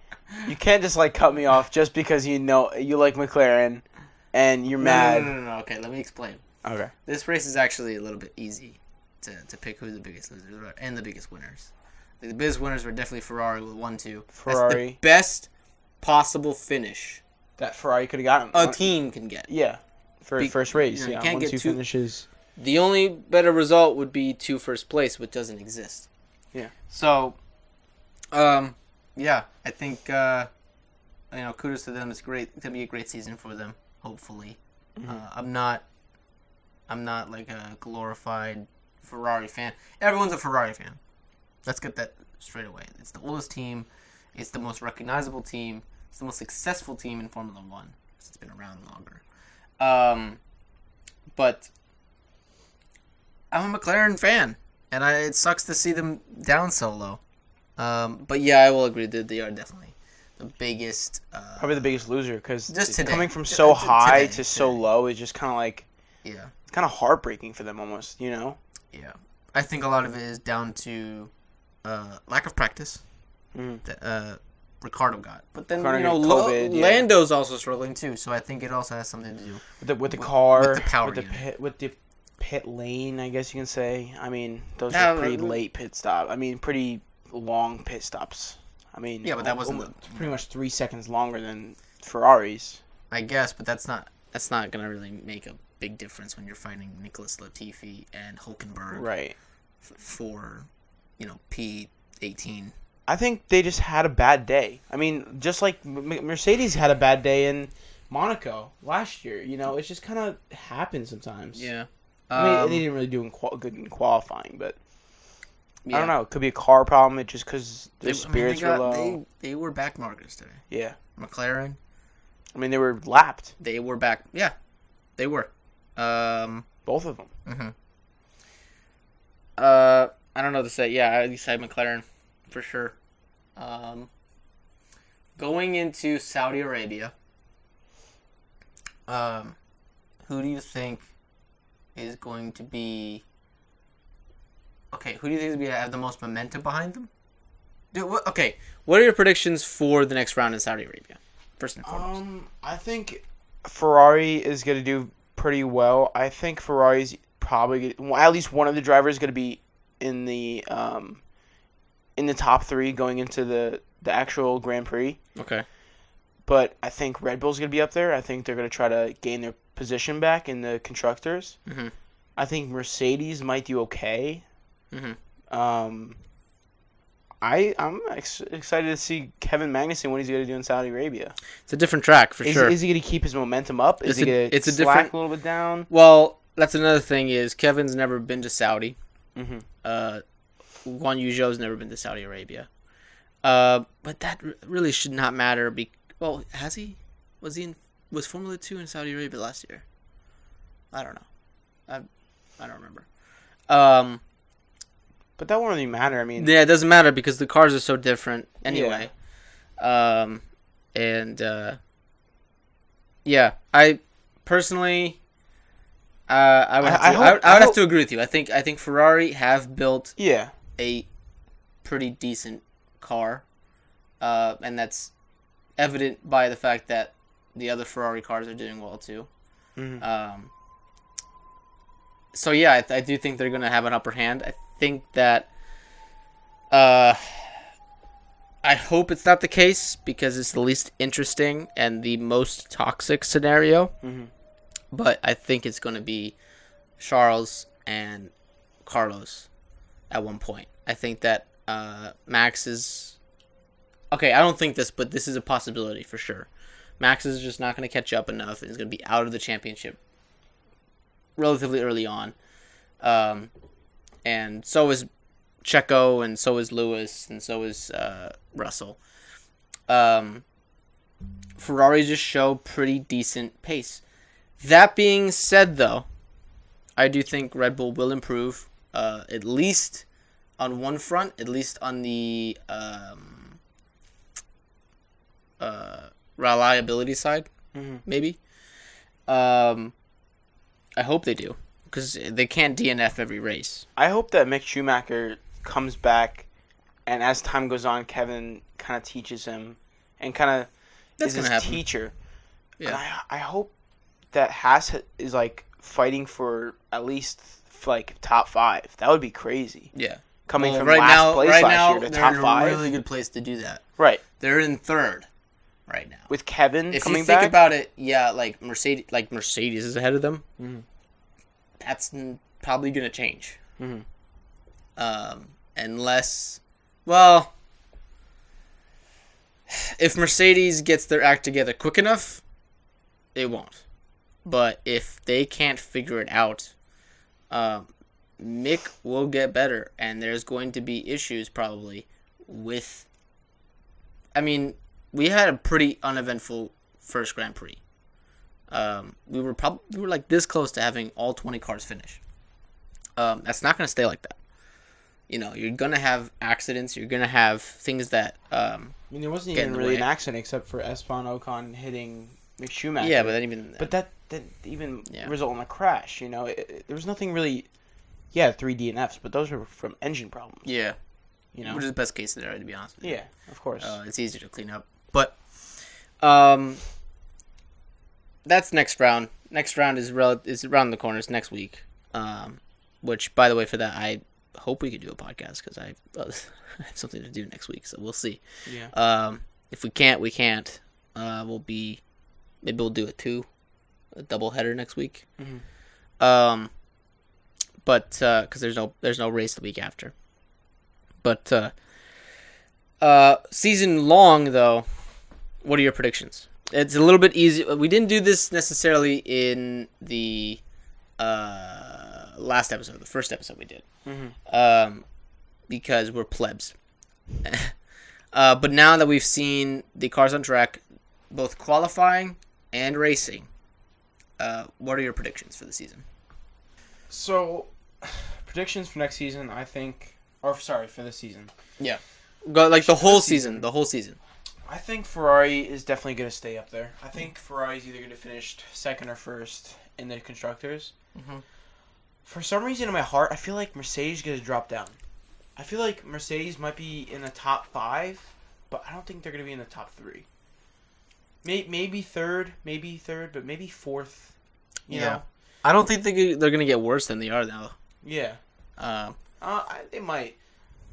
you can't just cut me off just because you like McLaren and you're mad. No. Okay, let me explain. Okay. This race is actually a little bit easy to pick who the biggest losers are and the biggest winners. The biggest winners were definitely Ferrari with 1-2. Ferrari. That's the best possible finish that Ferrari could have gotten. A team can get. Yeah. For first race, you can't get 1-2 finishes. The only better result would be 2 first place, which doesn't exist. Yeah. So, yeah, I think kudos to them. It's great. It's gonna be a great season for them. Hopefully, I'm not like a glorified Ferrari fan. Everyone's a Ferrari fan. Let's get that straight away. It's the oldest team. It's the most recognizable team. It's the most successful team in Formula One. It's been around longer. But I'm a McLaren fan, and it sucks to see them down so low. But yeah, I will agree that they are definitely the biggest. Probably the biggest loser because just coming from so high to so low is just kind of yeah, it's kind of heartbreaking for them almost, Yeah, I think a lot of it is down to lack of practice. That Ricardo got, but then COVID, Lando's also struggling too. So I think it also has something to do with the car, with the power with the pit lane, I guess you can say. I mean, those are pretty late pit stop. I mean, pretty long pit stops. I mean, yeah, but that wasn't pretty much 3 seconds longer than Ferrari's. I guess, but that's not gonna really make a big difference when you're fighting Nicholas Latifi and Hülkenberg, right? For P8 18. I think they just had a bad day. I mean, just like Mercedes had a bad day in Monaco last year. You know, it just kind of happens sometimes. Yeah. I mean, they didn't really do good in qualifying, but I don't know. It could be a car problem. It just because their spirits were low. They were back markers today. Yeah. McLaren. I mean, they were lapped. They were back. Yeah, they were. Both of them. Mm-hmm. I don't know what to say. Yeah, I at least had McLaren for sure. Going into Saudi Arabia, who do you think is going to be? Okay, who do you think is going to have the most momentum behind them? What are your predictions for the next round in Saudi Arabia? First and foremost. I think Ferrari is going to do pretty well. I think Ferrari's probably at least one of the drivers is going to be in the top 3 going into the actual Grand Prix. Okay. But I think Red Bull's going to be up there. I think they're going to try to gain their position back in the constructors. Mm-hmm. I think Mercedes might do okay. Mm-hmm. I'm excited to see Kevin Magnussen, what he's going to do in Saudi Arabia. It's a different track for sure. Is he going to keep his momentum up? Is he going to slack a little bit down? Well, that's another thing is Kevin's never been to Saudi. Mm-hmm. Guan Yu Zhou's never been to Saudi Arabia. But that really should not matter. Well, has he? Was Formula 2 in Saudi Arabia last year? I don't know. I don't remember. But that won't really matter. I mean, yeah, it doesn't matter because the cars are so different anyway. Yeah. I personally, I would have to agree with you. I think Ferrari have built a pretty decent car, and that's evident by the fact that the other Ferrari cars are doing well too. Mm-hmm. So yeah, I do think they're gonna have an upper hand. I think that I hope it's not the case because it's the least interesting and the most toxic scenario. Mm-hmm. But I think it's going to be Charles and Carlos at one point. I think that Max is... Okay, I don't think this, but this is a possibility for sure. Max is just not going to catch up enough and is going to be out of the championship relatively early on. And so is Checo, and so is Lewis, and so is Russell. Ferrari just show pretty decent pace. That being said, though, I do think Red Bull will improve, at least on one front, at least on the reliability side, maybe. I hope they do, because they can't DNF every race. I hope that Mick Schumacher comes back, and as time goes on, Kevin kind of teaches him, and kind of is his teacher. Yeah. And I hope that Haas is like fighting for at least like top 5. That would be crazy. Yeah. Coming from last place last year to top 5. They're in a really good place to do that. Right. They're in 3rd right now. With Kevin coming back? If you think about it, yeah, like Mercedes is ahead of them. Mm-hmm. That's probably going to change. Mm-hmm. Unless, well, if Mercedes gets their act together quick enough, it won't. But if they can't figure it out, Mick will get better, and there's going to be issues probably with... I mean, we had a pretty uneventful first Grand Prix. We were like this close to having all 20 cars finish. That's not going to stay like that. You know, you're going to have accidents. You're going to have things that I mean, there wasn't even really an accident except for Esteban Ocon hitting Mick Schumacher. Yeah, but that even... But that didn't even result in a crash, you know? There was nothing really... Yeah, 3 DNFs, but those were from engine problems. Yeah. You know? Which is the best case scenario, to be honest with you. Yeah, of course. It's easier to clean up. But that's next round. Next round is around the corner. It's next week. Which, by the way, for that, I hope we could do a podcast because I have something to do next week, so we'll see. Yeah. If we can't, we can't. Maybe we'll do a double header next week. Mm-hmm. But because there's no race the week after. But Season long, though, what are your predictions? It's a little bit easy. We didn't do this necessarily in the last episode, the first episode we did, because we're plebs. But now that we've seen the cars on track, both qualifying and racing, what are your predictions for the season? So, predictions for next season, I think, for this season. Yeah, like the whole season. The whole season. I think Ferrari is definitely going to stay up there. I think Ferrari's either going to finish second or first in the constructors. Mm-hmm. For some reason in my heart, I feel like Mercedes is going to drop down. I feel like Mercedes might be in the top 5, but I don't think they're going to be in the top 3. Maybe third, but maybe fourth. You know? I don't think they're going to get worse than they are now. Yeah. They might.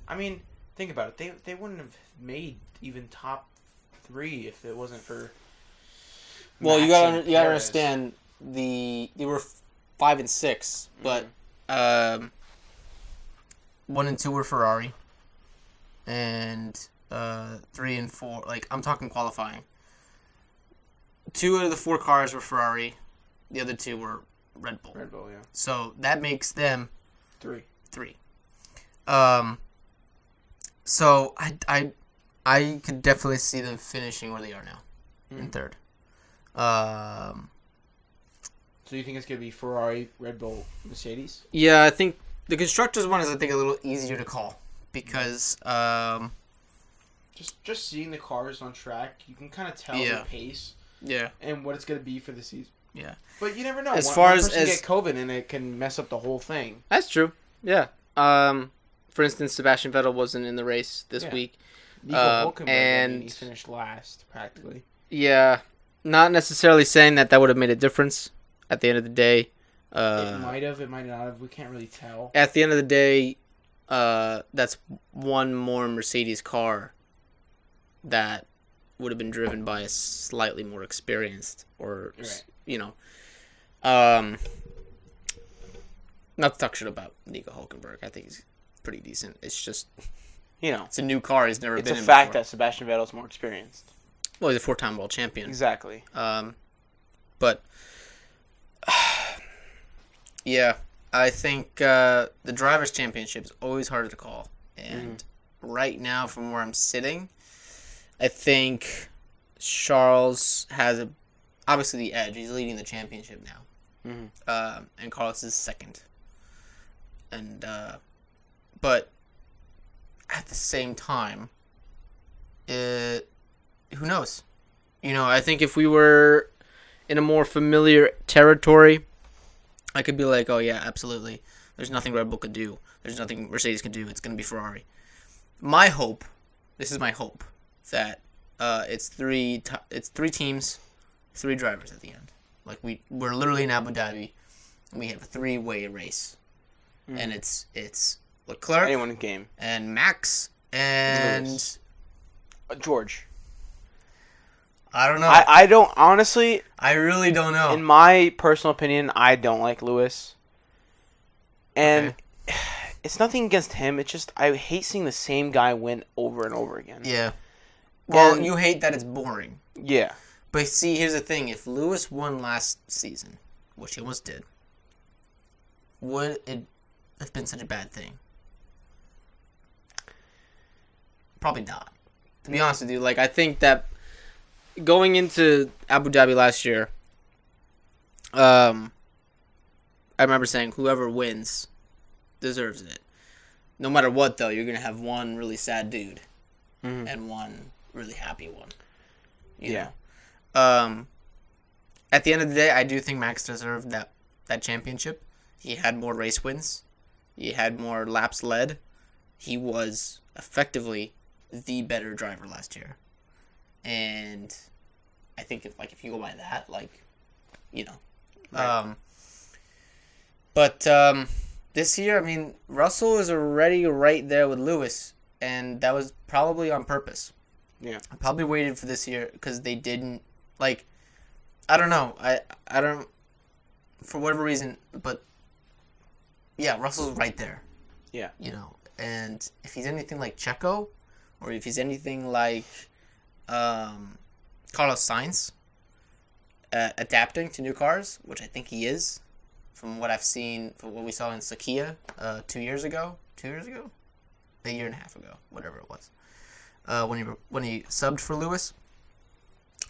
I mean, think about it. They wouldn't have made even top 3 if it wasn't for. Well, you gotta understand they were 5 and 6, but 1 and 2 were Ferrari, and 3 and 4. Like, I'm talking qualifying. 2 out of the 4 cars were Ferrari. The other 2 were Red Bull. Red Bull, yeah. So that makes them 3. So I could definitely see them finishing where they are now, in third. So you think it's gonna be Ferrari, Red Bull, Mercedes? Yeah, I think the constructors one is a little easier to call because just seeing the cars on track, you can kind of tell the pace. Yeah. And what it's gonna be for the season. Yeah. But you never know. As far as get COVID and it can mess up the whole thing. That's true. Yeah. For instance, Sebastian Vettel wasn't in the race this week. Nico Hülkenberg, he finished last practically. Yeah. Not necessarily saying that would have made a difference at the end of the day. It might have, it might not have. We can't really tell. At the end of the day, that's one more Mercedes car that would have been driven by a slightly more experienced or, not to talk shit about Nico Hülkenberg. I think he's pretty decent. It's just, it's a new car. He's never been in before. It's a fact that Sebastian Vettel's more experienced. Well, he's a 4-time world champion. Exactly. But, yeah, I think the Drivers' Championship is always harder to call. And right now, from where I'm sitting, I think Charles has obviously the edge. He's leading the championship now. And Carlos is second. And but at the same time, who knows? I think if we were in a more familiar territory, I could be like, oh yeah, absolutely. There's nothing Red Bull could do. There's nothing Mercedes could do. It's going to be Ferrari. This is my hope, that it's three teams, 3 drivers at the end. Like we're literally in Abu Dhabi, and we have a 3-way race, and it's Leclerc, anyone in game, and Max and George. I don't know. I don't honestly. I really don't know. In my personal opinion, I don't like Lewis, and it's nothing against him. It's just I hate seeing the same guy win over and over again. Yeah. Well, you hate that it's boring. Yeah. But see, here's the thing. If Lewis won last season, which he almost did, would it have been such a bad thing? Probably not. To be honest with you, I think that going into Abu Dhabi last year, I remember saying whoever wins deserves it. No matter what, though, you're going to have one really sad dude and one really happy one. You know? At the end of the day, I do think Max deserved that championship. He had more race wins. He had more laps led. He was effectively the better driver last year. And I think if you go by that, Right. But this year, I mean, Russell is already right there with Lewis, and that was probably on purpose. Yeah. I probably waited for this year because they didn't, I don't know. I don't, for whatever reason, but yeah, Russell's right there. Yeah. And if he's anything like Checo or if he's anything like Carlos Sainz, adapting to new cars, which I think he is, from what I've seen, from what we saw in Sakia 2 years ago, a year and a half ago, whatever it was, when he subbed for Lewis,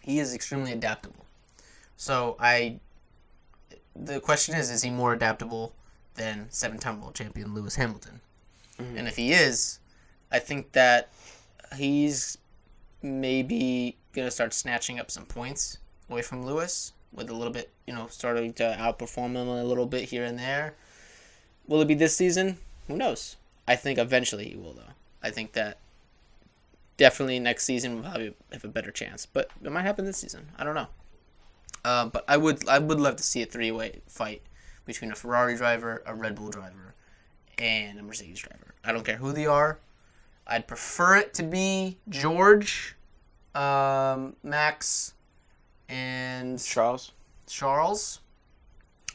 he is extremely adaptable. So the question is he more adaptable than 7-time world champion Lewis Hamilton? Mm-hmm. And if he is, I think that he's maybe going to start snatching up some points away from Lewis with a little bit, starting to outperform him a little bit here and there. Will it be this season? Who knows? I think eventually he will, though. I think that definitely next season we'll probably have a better chance. But it might happen this season. I don't know. But I would love to see a 3-way fight between a Ferrari driver, a Red Bull driver, and a Mercedes driver. I don't care who they are. I'd prefer it to be George, Max, and Charles.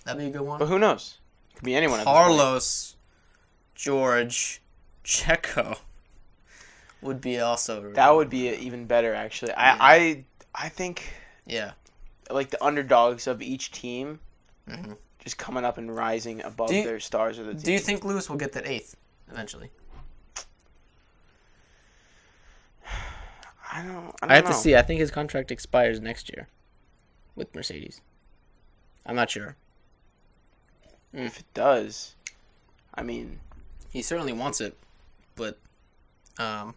That'd be a good one. But who knows? It could be anyone. Carlos, George, Checo would be also. That would be even better, actually. Yeah. I think. Yeah. Like the underdogs of each team, just coming up and rising above their stars of the team. Do you think Lewis will get that 8th eventually? I don't I have to see. I think his contract expires next year with Mercedes. I'm not sure. If it does, I mean, he certainly wants it, but I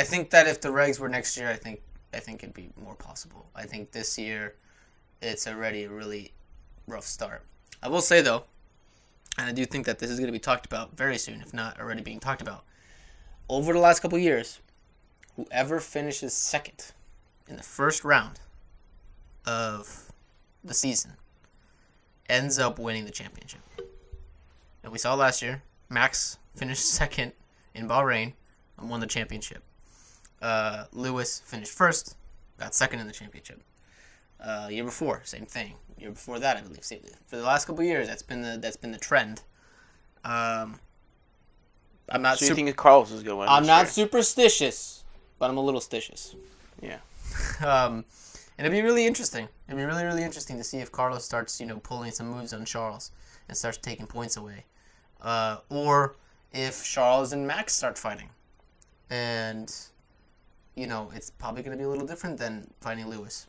think that if the regs were next year, I think it'd be more possible. I think this year it's already a really rough start. I will say, though, and I do think that this is going to be talked about very soon, if not already being talked about. Over the last couple of years, whoever finishes second in the first round of the season ends up winning the championship. And we saw last year, Max finished second in Bahrain and won the championship. Lewis finished first, got second in the championship. Year before, same thing. Year before that, I believe. For the last couple of years, that's been the trend. I'm not. So you think Carlos is going to win? I'm not superstitious, but I'm a little stitious. Yeah. And it'd be really interesting. It'd be really, really interesting to see if Carlos starts, pulling some moves on Charles and starts taking points away, or if Charles and Max start fighting, and it's probably going to be a little different than fighting Lewis.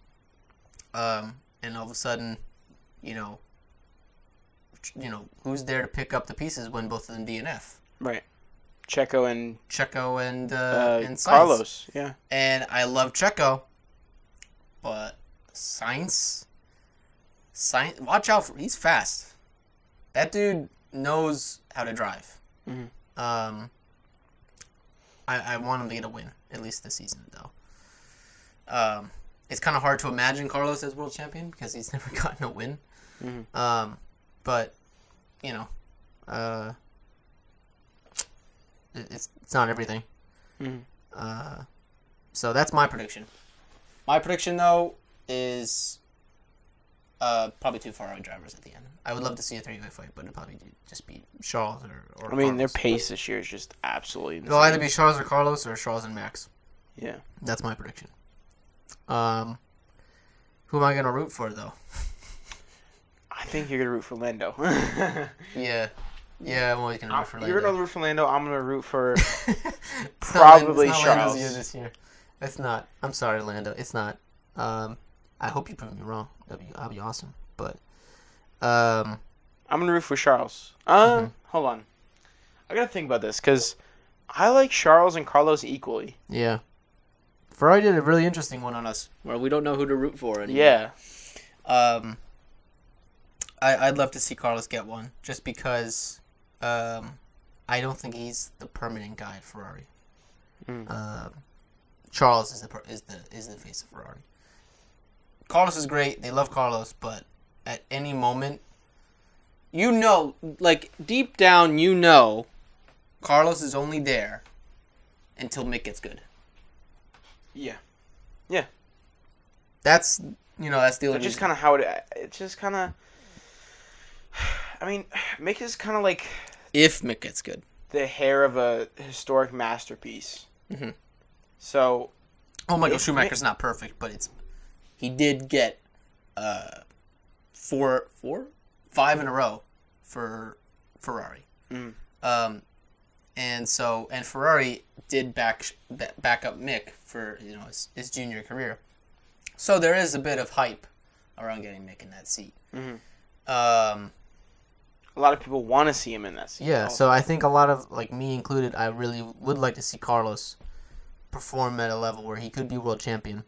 And all of a sudden, who's there to pick up the pieces when both of them DNF? Right. Checo and Sainz. Carlos, yeah. And I love Checo, but Sainz, watch out he's fast. That dude knows how to drive. Mm-hmm. I want him to get a win, at least this season, though. It's kind of hard to imagine Carlos as world champion because he's never gotten a win. Mm-hmm. But, it's not everything. Mm-hmm. So that's my prediction. My prediction, though, is probably 2 Ferrari drivers at the end. I would love to see a 3-way fight, but it'd probably just be Charles or Carlos. Their pace this year is just absolutely insane. It'll either be Charles or Carlos or Charles and Max. Yeah. That's my prediction. Who am I going to root for, though? I think you're going to root for Lando. Yeah, I'm always going to root for Lando. You're going to root for Lando. I'm going to root for probably it's not Charles. Lando's year this year. It's not. I'm sorry, Lando. It's not. I hope you prove me wrong. That'll be awesome. But I'm going to root for Charles. Hold on. I got to think about this because I like Charles and Carlos equally. Yeah. Ferrari did a really interesting one on us where we don't know who to root for anymore. Yeah. I'd love to see Carlos get one just because I don't think he's the permanent guy at Ferrari. Charles is the face of Ferrari. Carlos is great. They love Carlos, but at any moment, deep down, Carlos is only there until Mick gets good. Yeah. That's the only. That's just kind of how it's just kind of. Mick is kind of like. If Mick gets good. The hair of a historic masterpiece. Mm-hmm. So. Oh, Michael Schumacher's not perfect, but he did get 5 in a row for Ferrari. And Ferrari did back up Mick for his junior career. So there is a bit of hype around getting Mick in that seat. A lot of people want to see him in that seat. Yeah, also. So I think a lot of, like me included, I really would like to see Carlos perform at a level where he could be world champion,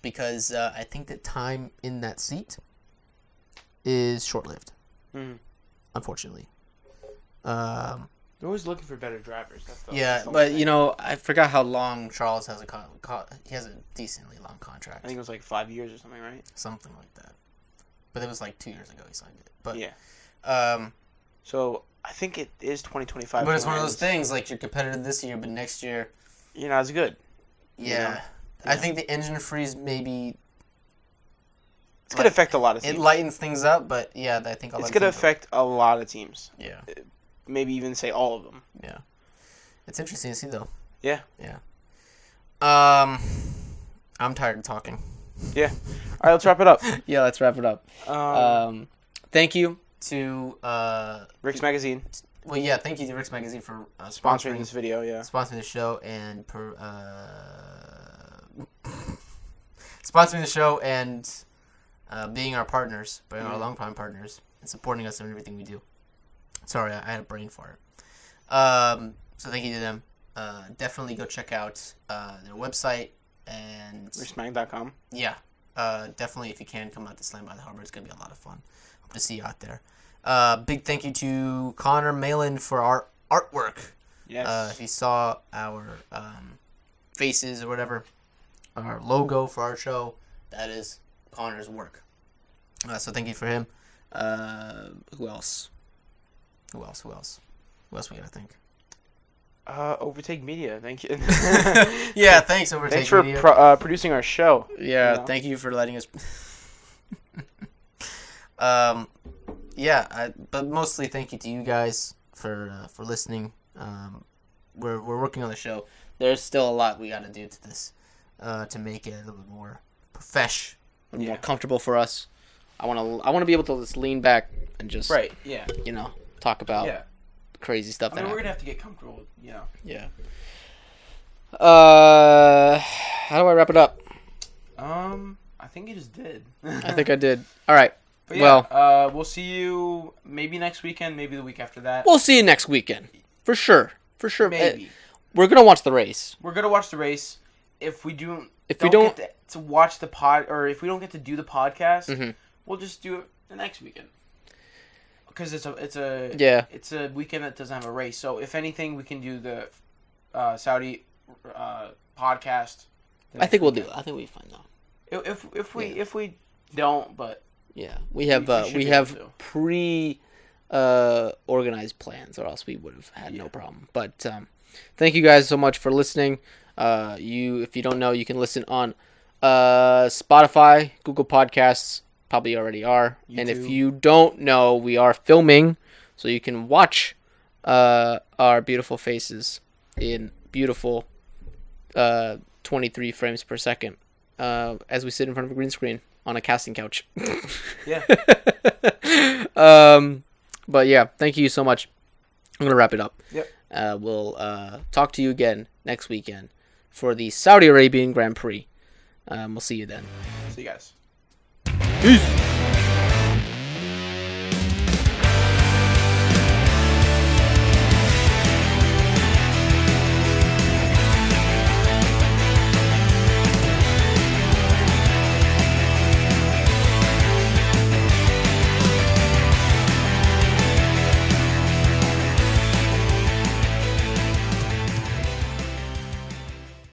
because I think that time in that seat is short-lived, unfortunately. They're always looking for better drivers. But I forgot how long Charles has he has a decently long contract. I think it was like 5 years or something, right? Something like that. But it was like 2 years ago he signed it. But yeah. So I think it is 2025. But it's one of those things, like, you're competitive this year, but next year you're not as good. Yeah. I think the engine freeze maybe. It's going to affect a lot of teams. It lightens things up, but yeah, I think it's going to affect a lot of teams. Yeah. Maybe even say all of them. Yeah. It's interesting to see, though. Yeah. Yeah. I'm tired of talking. Yeah. All right, let's wrap it up. Yeah, let's wrap it up. Thank you to Rick's Magazine. Well, yeah, thank you to Rick's Magazine for sponsoring this video, sponsoring the show, and sponsoring the show and being our partners, being our long-time partners, and supporting us in everything we do. Sorry, I had a brain fart. So thank you to them. Definitely go check out their website and ricksmag.com. Yeah, definitely, if you can, come out to Slam by the Harbor. It's gonna be a lot of fun. Hope to see you out there. Big thank you to Connor Malin for our artwork. Yes. If you saw our faces or whatever, our logo for our show, that is Connor's work. So thank you for him. Who else? Who else we gotta thank? Overtake Media, thank you. Yeah, thanks, Overtake Media. Thanks for producing our show. Yeah, thank you for letting us. But mostly thank you to you guys for listening. We're working on the show. There's still a lot we got to do to this to make it a little bit more more comfortable for us. I want to be able to just lean back and just talk about crazy stuff. We're gonna have to get comfortable. Yeah. How do I wrap it up? I think you just did. I think I did. All right. But yeah, we'll see you maybe next weekend, maybe the week after that. We'll see you next weekend. For sure. Maybe. We're going to watch the race. If we don't get to watch the pod, or if we don't get to do the podcast, we'll just do it the next weekend. Because it's a weekend that doesn't have a race. So if anything, we can do the Saudi podcast. I think we'll do it. I think we'll be fine though. If we don't, but yeah, we have pre organized plans, or else we would have had no problem. But thank you guys so much for listening. If you don't know, you can listen on Spotify, Google Podcasts. Probably already are. YouTube. And if you don't know, we are filming, so you can watch our beautiful faces in beautiful 23 frames per second as we sit in front of a green screen on a casting couch. Yeah. But yeah, thank you so much. I'm going to wrap it up. Yep. We'll talk to you again next weekend for the Saudi Arabian Grand Prix. We'll see you then. See you guys. Peace.